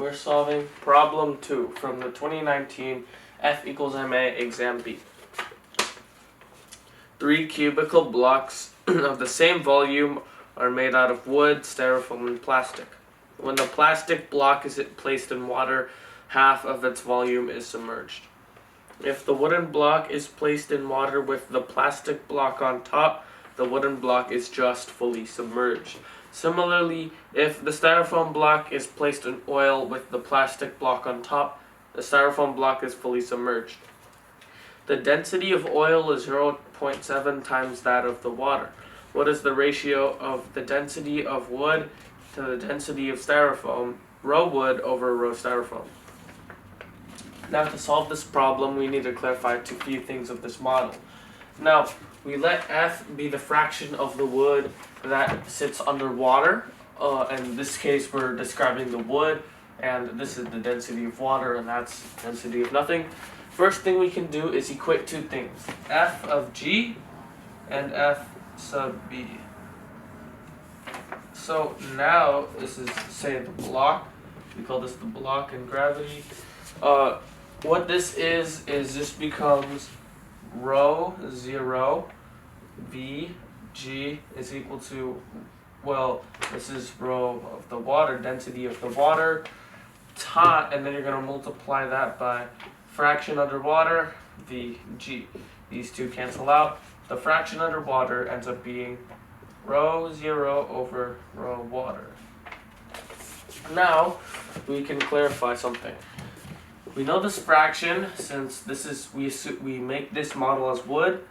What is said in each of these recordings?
We're solving problem 2 from the 2019 F equals MA exam B. 3 cubical blocks of the same volume are made out of wood, styrofoam, and plastic. When the plastic block is placed in water, half of its volume is submerged. If the wooden block is placed in water with the plastic block on top, the wooden block is just fully submerged. Similarly, if the styrofoam block is placed in oil with the plastic block on top, the styrofoam block is fully submerged. The density of oil is 0.7 times that of the water. What is the ratio of the density of wood to the density of styrofoam, rho wood over rho styrofoam? Now, to solve this problem, we need to clarify a few things of this model. Now, we let F be the fraction of the wood that sits underwater. In this case, we're describing the wood, and this is the density of water, and that's density of nothing. First thing we can do is equate two things, F of G and F sub B. So now, this is, say, the block. We call this the block in gravity. What this is this becomes rho 0 V G is equal to, well, this is rho of the water, density of the water, and then you're going to multiply that by fraction underwater, Vg. These two cancel out. The fraction underwater ends up being rho 0 over rho water. Now, we can clarify something. We know this fraction, since this is we make this model as wood.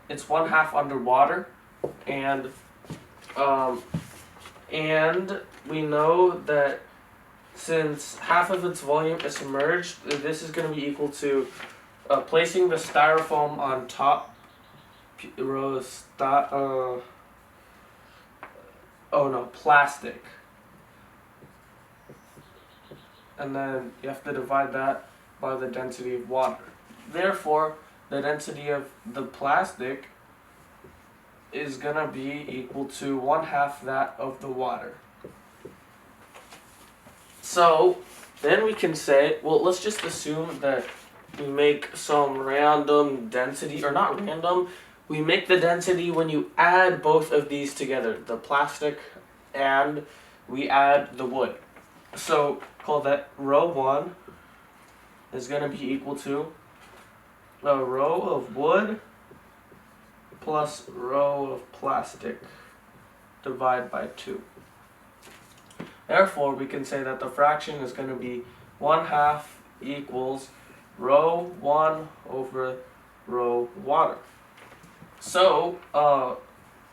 It's 1/2 underwater, and we know that since half of its volume is submerged, this is going to be equal to placing the styrofoam on top. Plastic. And then you have to divide that by the density of water. Therefore, the density of the plastic is going to be equal to 1/2 that of the water. So, then we can say, well, let's just assume that we make some random density, or not random, we make the density when you add both of these together, the plastic and we add the wood. So, call that rho 1 is going to be equal to a rho of wood plus rho of plastic divided by 2. Therefore, we can say that the fraction is going to be 1/2 equals rho 1 over rho water. So,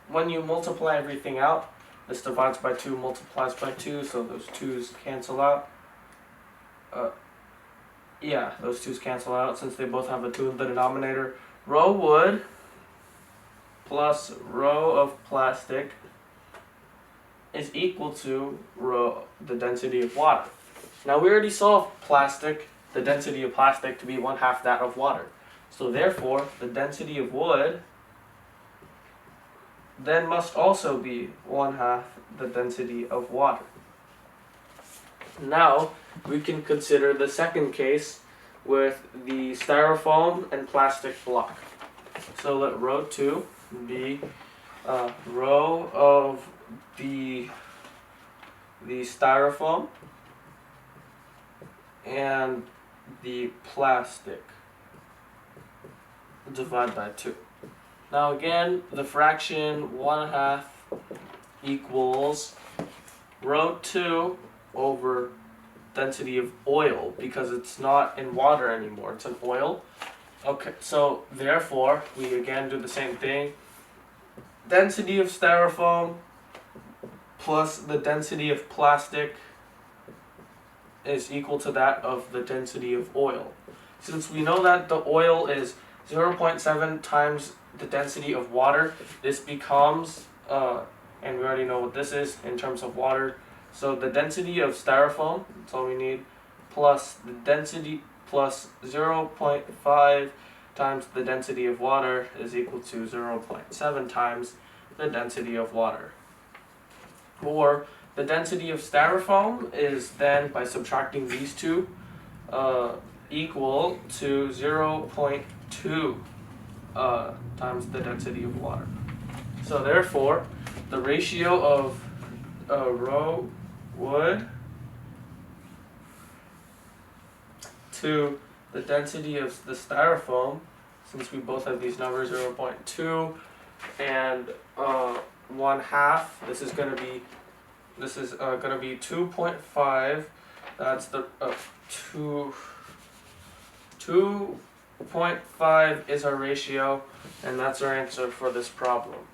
when you multiply everything out, this divides by 2, multiplies by 2, so those 2's cancel out. Those 2's cancel out since they both have a 2 in the denominator. Rho wood plus rho of plastic is equal to the density of water. Now, we already saw plastic, the density of plastic, to be 1/2 that of water. So therefore, the density of wood then must also be 1/2 the density of water. Now, we can consider the second case with the styrofoam and plastic block. So let rho 2 be rho of the styrofoam and the plastic divided by 2. Now again, the fraction 1/2 equals rho 2 over density of oil, because it's not in water anymore, it's in oil. Okay, so therefore, we again do the same thing. Density of styrofoam plus the density of plastic is equal to that of the density of oil. Since we know that the oil is 0.7 times the density of water, this becomes, and we already know what this is in terms of water, so the density of styrofoam, that's all we need, plus the density plus 0.5 times the density of water is equal to 0.7 times the density of water. Or The density of styrofoam is then, by subtracting these two, equal to 0.2 times the density of water. So therefore, the ratio of raw wood to the density of the styrofoam, since we both have these numbers, 0.2 and 1/2, this is gonna be 2.5. That's the 2.5 is our ratio, and that's our answer for this problem.